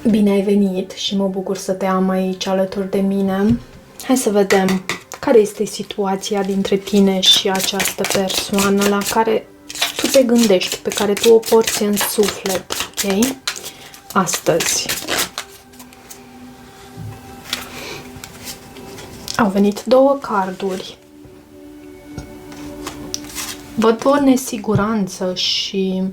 Bine ai venit și mă bucur să te am aici alături de mine. Hai să vedem care este situația dintre tine și această persoană la care tu te gândești, pe care tu o porți în suflet, ok? Astăzi. Au venit două carduri. Văd o nesiguranță și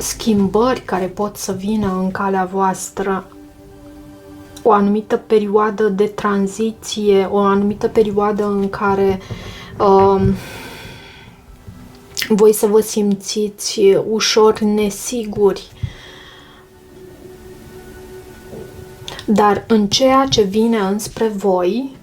schimbări care pot să vină în calea voastră, o anumită perioadă de tranziție, o anumită perioadă în care voi să vă simțiți ușor nesiguri. Dar în ceea ce vine înspre voi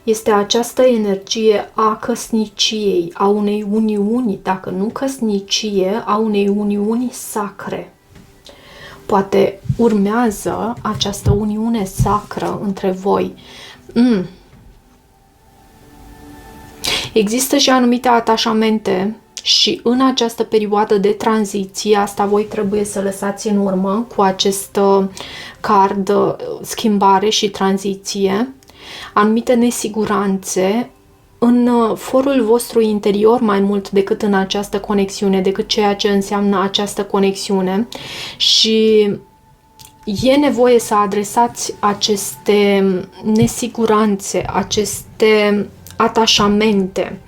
este această energie a căsniciei, a unei uniuni, dacă nu căsnicie, a unei uniuni sacre. Poate urmează această uniune sacră între voi. Există și anumite atașamente și în această perioadă de tranziție, asta voi trebuie să lăsați în urmă cu acest card schimbare și tranziție, anumite nesiguranțe în forul vostru interior mai mult decât în această conexiune, decât ceea ce înseamnă această conexiune, și e nevoie să adresați aceste nesiguranțe, aceste atașamente,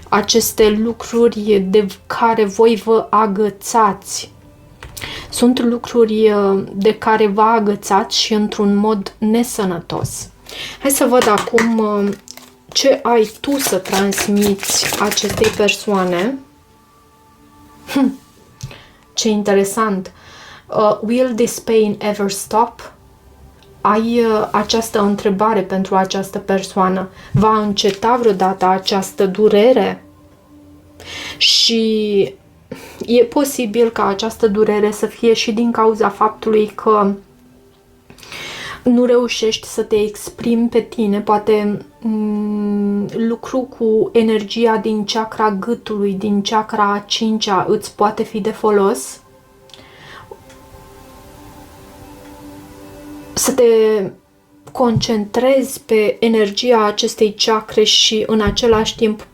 aceste lucruri de care voi vă agățați. Sunt lucruri de care vă agățați și într-un mod nesănătos. Hai să văd acum ce ai tu să transmiți acestei persoane. Ce interesant! Will this pain ever stop? Ai această întrebare pentru această persoană. Va înceta vreodată această durere? Și e posibil ca această durere să fie și din cauza faptului că nu reușești să te exprimi pe tine, poate lucru cu energia din chakra gâtului, din chakra a cincea îți poate fi de folos. Să te concentrezi pe energia acestei chakre și în același timp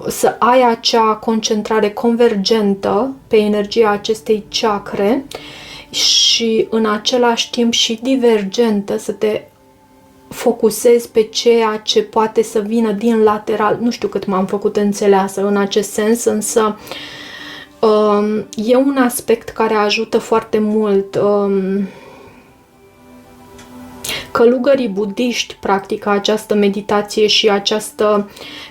să ai acea concentrare convergentă pe energia acestei chakre și în același timp și divergentă, să te focusezi pe ceea ce poate să vină din lateral. Nu știu cât m-am făcut înțeleasă în acest sens, însă e un aspect care ajută foarte mult. Călugării budiști practică această meditație și această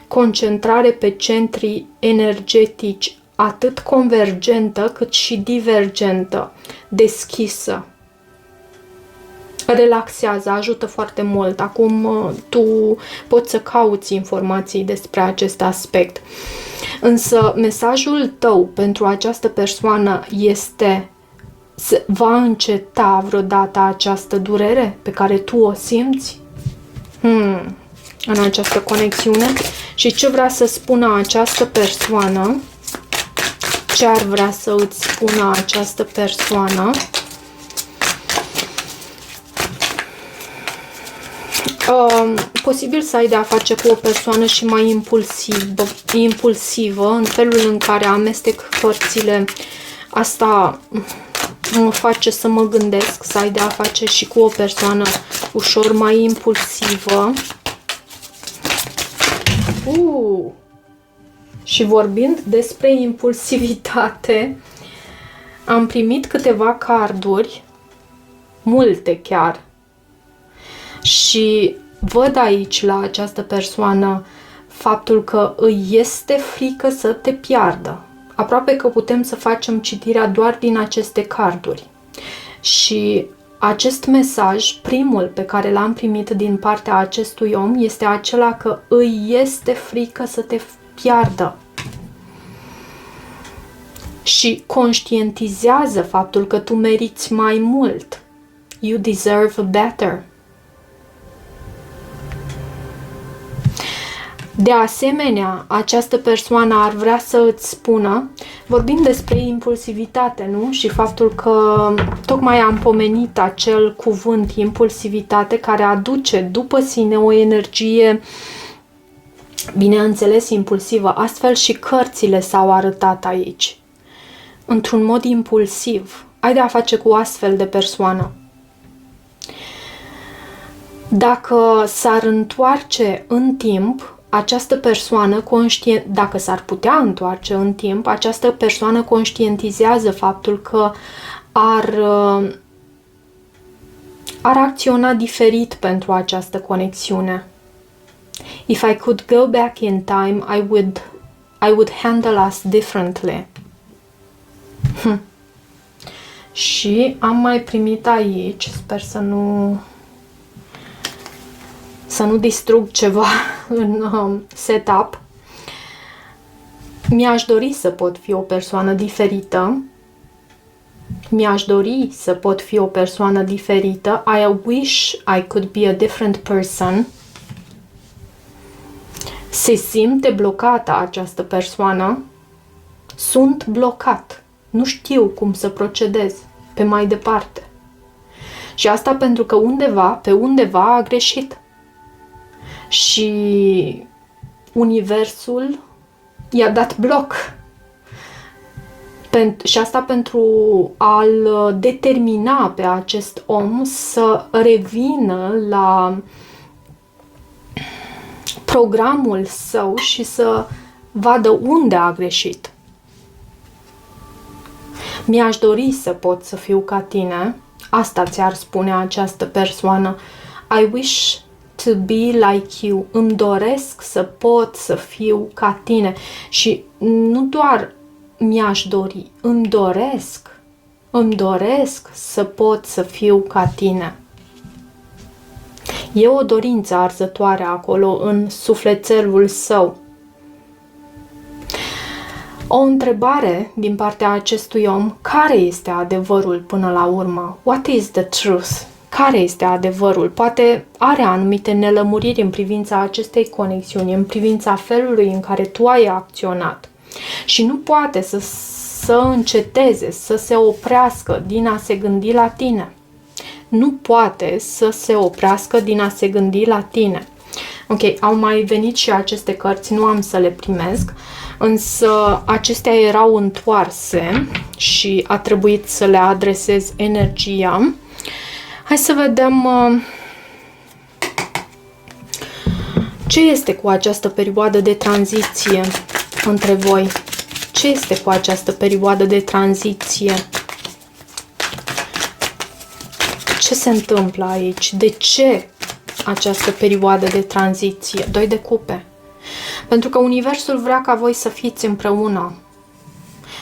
concentrare pe centri energetici, atât convergentă cât și divergentă, deschisă. Relaxează, ajută foarte mult. Acum tu poți să cauți informații despre acest aspect. Însă mesajul tău pentru această persoană este: va înceta vreodată această durere pe care tu o simți în această conexiune? Și ce vrea să spună această persoană? Ce ar vrea să îți spună această persoană? Posibil să ai de-a face cu o persoană și mai impulsivă, în felul în care amestec părțile. Asta mă face să mă gândesc să ai de-a face și cu o persoană ușor mai impulsivă. Și vorbind despre impulsivitate, am primit câteva carduri, multe chiar, și văd aici la această persoană faptul că îi este frică să te piardă. Aproape că putem să facem citirea doar din aceste carduri. Și acest mesaj, primul pe care l-am primit din partea acestui om, este acela că îi este frică să te piardă. Și conștientizează faptul că tu meriți mai mult. You deserve better. De asemenea, această persoană ar vrea să îți spună, vorbim despre impulsivitate, nu? Și faptul că tocmai am pomenit acel cuvânt, impulsivitate, care aduce după sine o energie, bineînțeles, impulsivă. Astfel și cărțile s-au arătat aici. Într-un mod impulsiv. Ai de a face cu o astfel de persoană. Dacă s-ar întoarce în timp, această persoană, dacă s-ar putea întoarce în timp, această persoană conștientizează faptul că ar acționa diferit pentru această conexiune. If I could go back in time, I would handle us differently. Și am mai primit aici, sper să nu distrug ceva în setup. Mi-aș dori să pot fi o persoană diferită. Mi-aș dori să pot fi o persoană diferită. I wish I could be a different person. Se simte blocată această persoană. Sunt blocat. Nu știu cum să procedez pe mai departe. Și asta pentru că pe undeva a greșit. Și universul i-a dat bloc. Și asta pentru a-l determina pe acest om să revină la programul său și să vadă unde a greșit. Mi-aș dori să pot să fiu ca tine. Asta ți-ar spune această persoană. I wish to be like you. Îmi doresc să pot să fiu ca tine. Și nu doar mi-aș dori, îmi doresc să pot să fiu ca tine. E o dorință arzătoare acolo în sufletelul său. O întrebare din partea acestui om, care este adevărul până la urmă? What is the truth? Care este adevărul? Poate are anumite nelămuriri în privința acestei conexiuni, în privința felului în care tu ai acționat. Și nu poate să înceteze, să se oprească din a se gândi la tine. Nu poate să se oprească din a se gândi la tine. Ok, au mai venit și aceste cărți, nu am să le primesc, însă acestea erau întoarse și a trebuit să le adresez energia. Hai să vedem ce este cu această perioadă de tranziție între voi. Ce este cu această perioadă de tranziție? Ce se întâmplă aici? De ce această perioadă de tranziție? 2 de cupe. Pentru că Universul vrea ca voi să fiți împreună.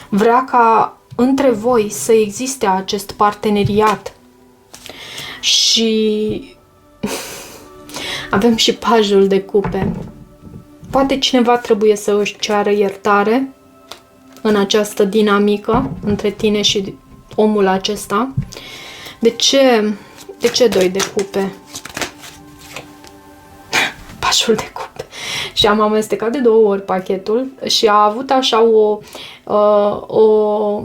Vrea ca între voi să existe acest parteneriat. Și avem și pajul de cupe. Poate cineva trebuie să își ceară iertare în această dinamică între tine și omul acesta. De ce 2 de cupe? Pajul de cupe. Și am amestecat de 2 ori pachetul și a avut așa o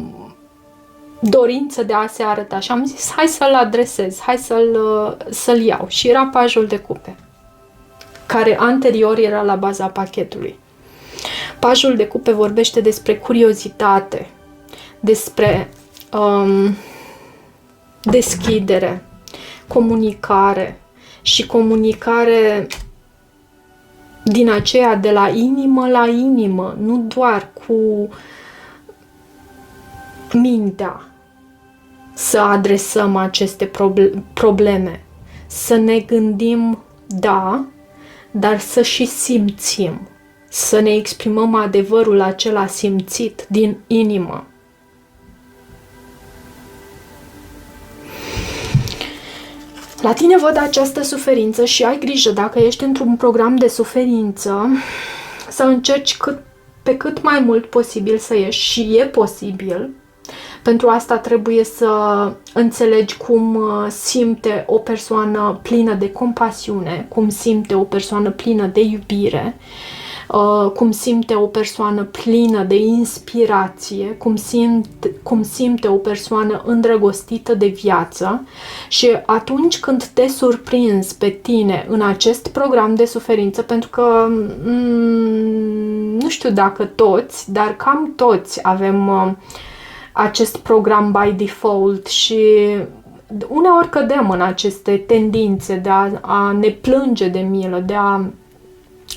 dorință de a se arăta și am zis hai să-l adresez, hai să-l iau. Și era pajul de cupe, care anterior era la baza pachetului. Pajul de cupe vorbește despre curiozitate, despre deschidere, comunicare și comunicare din aceea de la inimă la inimă, nu doar cu mintea să adresăm aceste probleme, să ne gândim, da, dar să și simțim, să ne exprimăm adevărul acela simțit din inimă. La tine văd această suferință și ai grijă, dacă ești într-un program de suferință, să încerci pe cât mai mult posibil să ieși, și e posibil. Pentru asta trebuie să înțelegi cum simte o persoană plină de compasiune, cum simte o persoană plină de iubire, cum simte o persoană plină de inspirație, cum simte o persoană îndrăgostită de viață. Și atunci când te surprinzi pe tine în acest program de suferință, pentru că nu știu dacă toți, dar cam toți avem acest program by default și uneori cădem în aceste tendințe de a ne plânge de milă,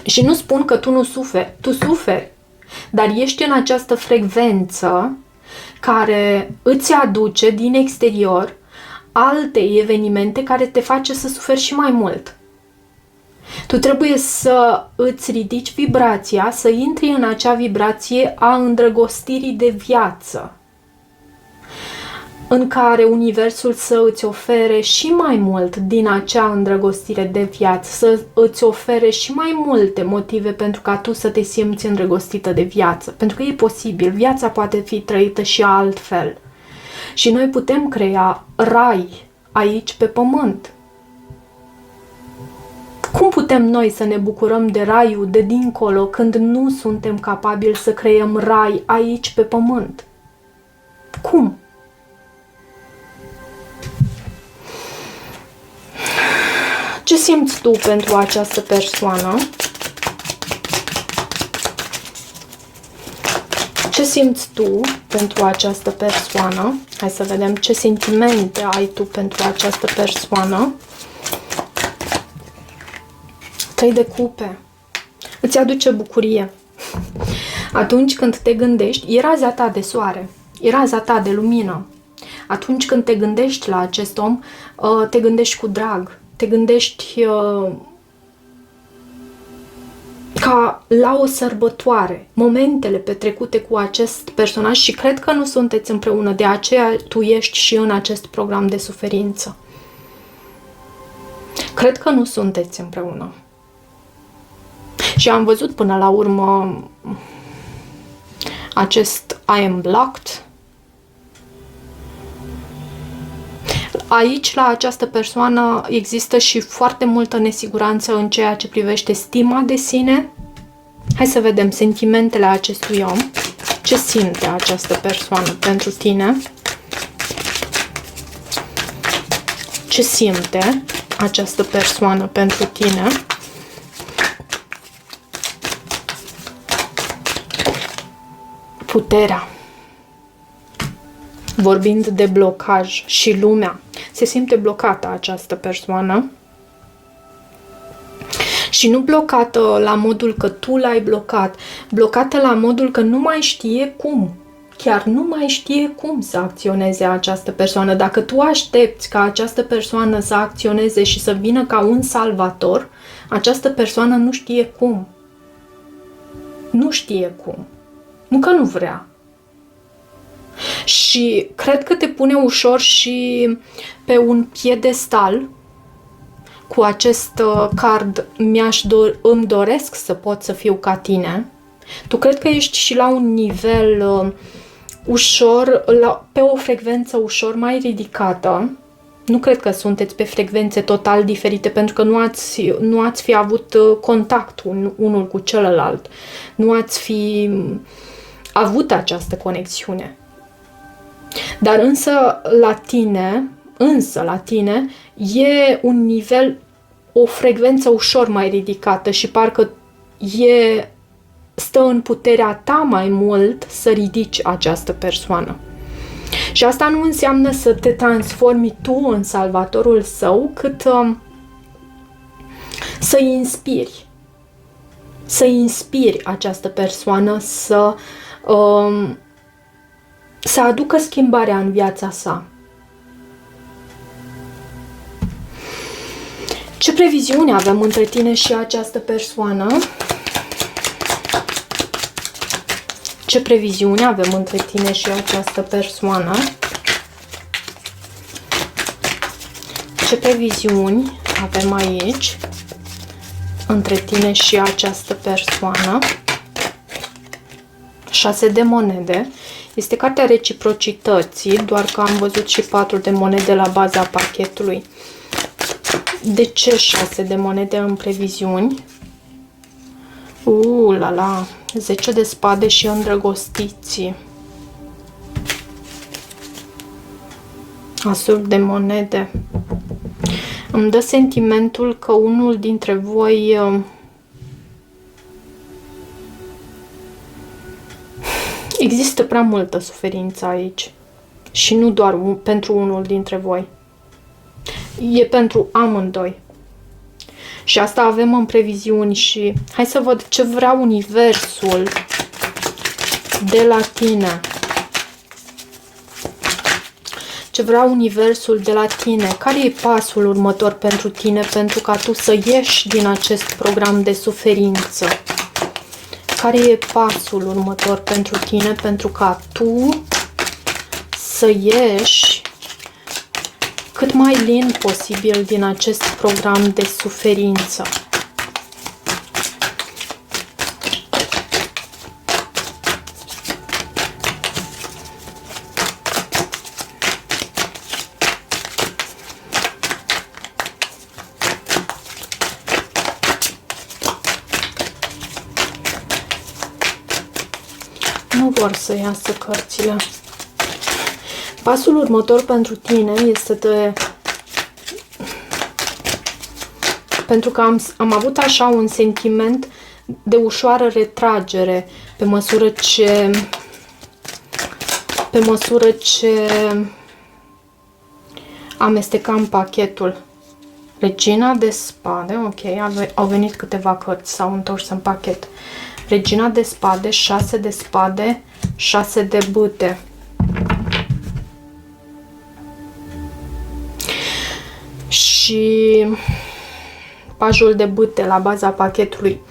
și nu spun că tu nu suferi, tu suferi, dar ești în această frecvență care îți aduce din exterior alte evenimente care te face să suferi și mai mult. Tu trebuie să îți ridici vibrația, să intri în acea vibrație a îndrăgostirii de viață, în care universul să îți ofere și mai mult din acea îndrăgostire de viață, să îți ofere și mai multe motive pentru ca tu să te simți îndrăgostită de viață. Pentru că e posibil, viața poate fi trăită și altfel. Și noi putem crea rai aici pe pământ. Cum putem noi să ne bucurăm de raiul de dincolo când nu suntem capabili să creăm rai aici pe pământ? Cum? Ce simți tu pentru această persoană? Ce simți tu pentru această persoană? Hai să vedem ce sentimente ai tu pentru această persoană. 3 de cupe. Îți aduce bucurie. Atunci când te gândești, e raza ta de soare, e raza ta de lumină. Atunci când te gândești la acest om, te gândești cu drag. Te gândești ca la o sărbătoare, momentele petrecute cu acest personaj și cred că nu sunteți împreună, de aceea tu ești și în acest program de suferință. Cred că nu sunteți împreună. Și am văzut până la urmă acest I am blocked. Aici, la această persoană, există și foarte multă nesiguranță în ceea ce privește stima de sine. Hai să vedem sentimentele acestui om. Ce simte această persoană pentru tine? Ce simte această persoană pentru tine? Puterea. Vorbind de blocaj și lumea, se simte blocată această persoană și nu blocată la modul că tu l-ai blocat, blocată la modul că nu mai știe cum, chiar nu mai știe cum să acționeze această persoană. Dacă tu aștepți ca această persoană să acționeze și să vină ca un salvator, această persoană nu știe cum. Nu știe cum. Nu că nu vrea. Și cred că te pune ușor și pe un piedestal cu acest card îmi doresc să pot să fiu ca tine. Tu cred că ești și la un nivel ușor, pe o frecvență ușor mai ridicată. Nu cred că sunteți pe frecvențe total diferite, pentru că nu ați fi avut contact unul cu celălalt. Nu ați fi avut această conexiune. Dar însă la tine e un nivel, o frecvență ușor mai ridicată și parcă stă în puterea ta mai mult să ridici această persoană. Și asta nu înseamnă să te transformi tu în salvatorul său, cât să-i inspiri. Să inspiri această persoană să aducă schimbarea în viața sa. Ce previziune avem între tine și această persoană? Ce previziune avem între tine și această persoană? Ce previziuni avem aici între tine și această persoană? 6 de monede. Este cartea reciprocității, doar că am văzut și 4 de monede la baza pachetului. De ce 6 de monede în previziuni? La la, 10 de spade și îndrăgostiții. Asul de monede. Îmi dă sentimentul că unul dintre voi există prea multă suferință aici. Și nu doar pentru unul dintre voi. E pentru amândoi. Și asta avem în previziuni și hai să văd ce vrea universul de la tine. Ce vrea universul de la tine? Care e pasul următor pentru tine pentru ca tu să ieși din acest program de suferință? Care e pasul următor pentru tine pentru ca tu să ieși cât mai lin posibil din acest program de suferință? Nu vor să iasă cărțile. Pasul următor pentru tine este pentru că am avut așa un sentiment de ușoară retragere pe măsură ce amestecam pachetul. Regina de spade, ok, au venit câteva cărți, s-au întors în pachet. Regina de spade, 6 de spade, 6 de bâte. Și pajul de bâte la baza pachetului.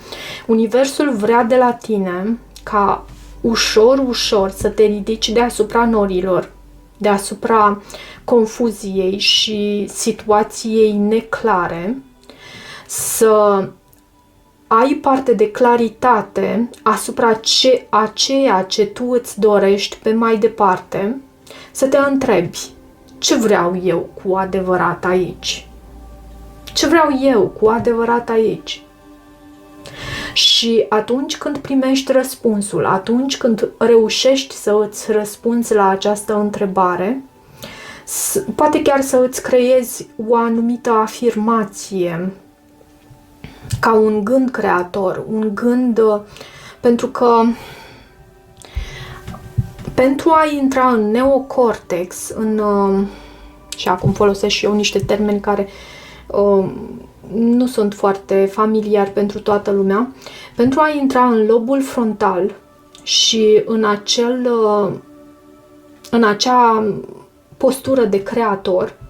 Universul vrea de la tine ca ușor, ușor să te ridici deasupra norilor, deasupra confuziei și situației neclare, să ai parte de claritate asupra a ceea ce tu îți dorești pe mai departe, să te întrebi: ce vreau eu cu adevărat aici? Ce vreau eu cu adevărat aici? Și atunci când primești răspunsul, atunci când reușești să îți răspunzi la această întrebare, poate chiar să îți creezi o anumită afirmație ca un gând creator, un gând, pentru că pentru a intra în neocortex, și acum folosesc și eu niște termeni care nu sunt foarte familiari pentru toată lumea, pentru a intra în lobul frontal și în acea postură de creator,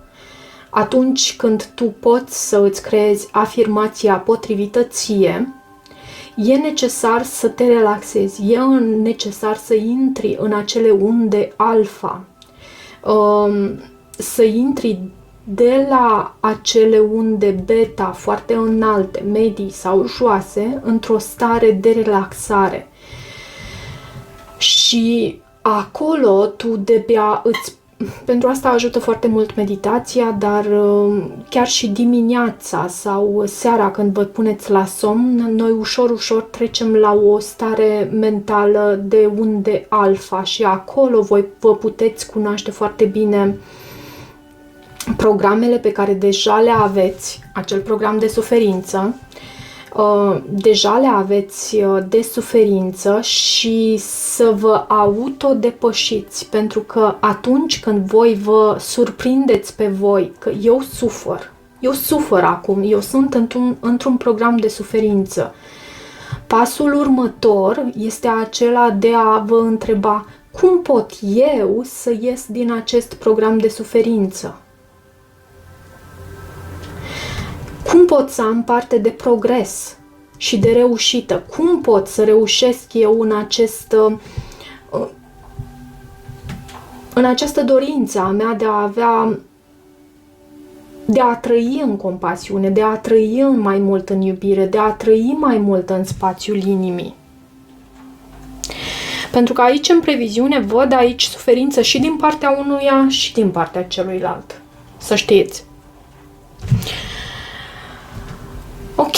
atunci când tu poți să îți creezi afirmația potrivită ție, e necesar să te relaxezi, e necesar să intri în acele unde alfa, să intri de la acele unde beta foarte înalte, medii sau joase, într-o stare de relaxare. Și acolo tu de-abia pentru asta ajută foarte mult meditația, dar chiar și dimineața sau seara când vă puneți la somn, noi ușor, ușor trecem la o stare mentală de unde alfa și acolo voi vă puteți cunoaște foarte bine programele pe care deja le aveți, acel program de suferință, deja le aveți de suferință și să vă autodepășiți, pentru că atunci când voi vă surprindeți pe voi că eu sufăr acum, eu sunt într-un program de suferință, pasul următor este acela de a vă întreba: cum pot eu să ies din acest program de suferință? Cum pot să am parte de progres și de reușită? Cum pot să reușesc eu în această dorință a mea de a trăi în compasiune, de a trăi mai mult în iubire, de a trăi mai mult în spațiul inimii? Pentru că aici, în previziune, văd aici suferință și din partea unuia și din partea celuilalt. Să știți. Ok.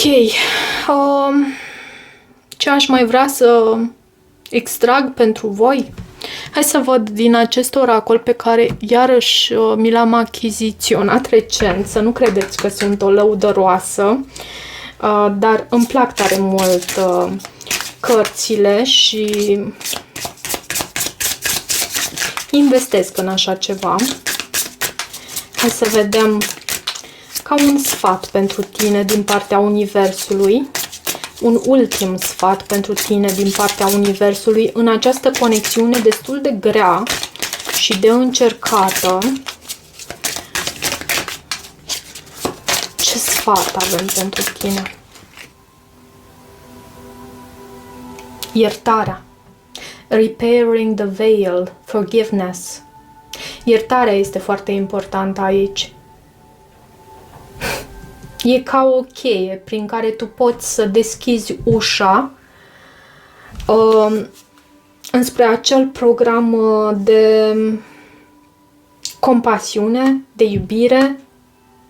Ce aș mai vrea să extrag pentru voi? Hai să văd din acest oracol pe care iarăși mi l-am achiziționat recent. Să nu credeți că sunt o lăudăroasă, dar îmi plac tare mult cărțile și investesc în așa ceva. Hai să vedem ca un sfat pentru tine din partea Universului. Un ultim sfat pentru tine din partea Universului în această conexiune destul de grea și de încercată. Ce sfat avem pentru tine? Iertarea. Repairing the veil. Forgiveness. Iertarea este foarte importantă aici. E ca o cheie prin care tu poți să deschizi ușa înspre acel program de compasiune, de iubire,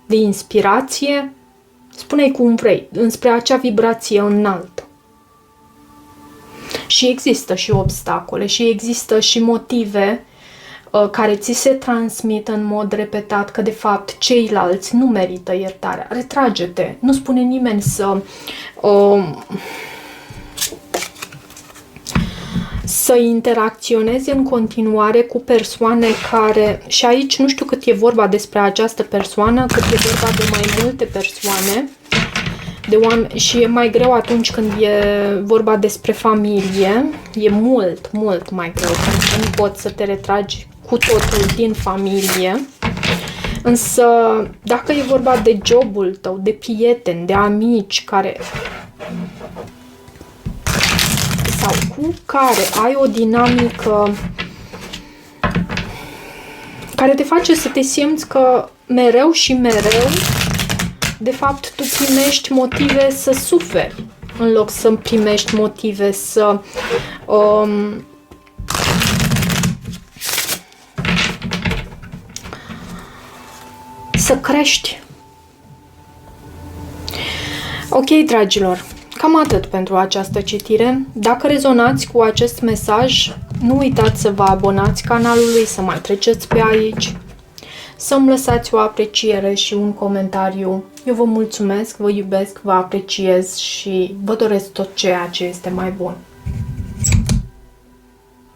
de inspirație, spune-i cum vrei, înspre acea vibrație înaltă. Și există și obstacole și există și motive care ți se transmit în mod repetat că de fapt ceilalți nu merită iertarea. Retrage-te. Nu spune nimeni să interacționezi în continuare cu persoane care, și aici nu știu cât e vorba despre această persoană, cât e vorba de mai multe persoane, de oameni, și e mai greu atunci când e vorba despre familie, e mult, mult mai greu, pentru că nu poți să te retragi cu totul din familie. Însă, dacă e vorba de jobul tău, de prieteni, de amici care sau cu care ai o dinamică care te face să te simți că mereu și mereu, de fapt, tu primești motive să suferi în loc să primești motive să crești. Ok, dragilor, cam atât pentru această citire. Dacă rezonați cu acest mesaj, nu uitați să vă abonați canalului, să mai treceți pe aici, să-mi lăsați o apreciere și un comentariu. Eu vă mulțumesc, vă iubesc, vă apreciez și vă doresc tot ceea ce este mai bun.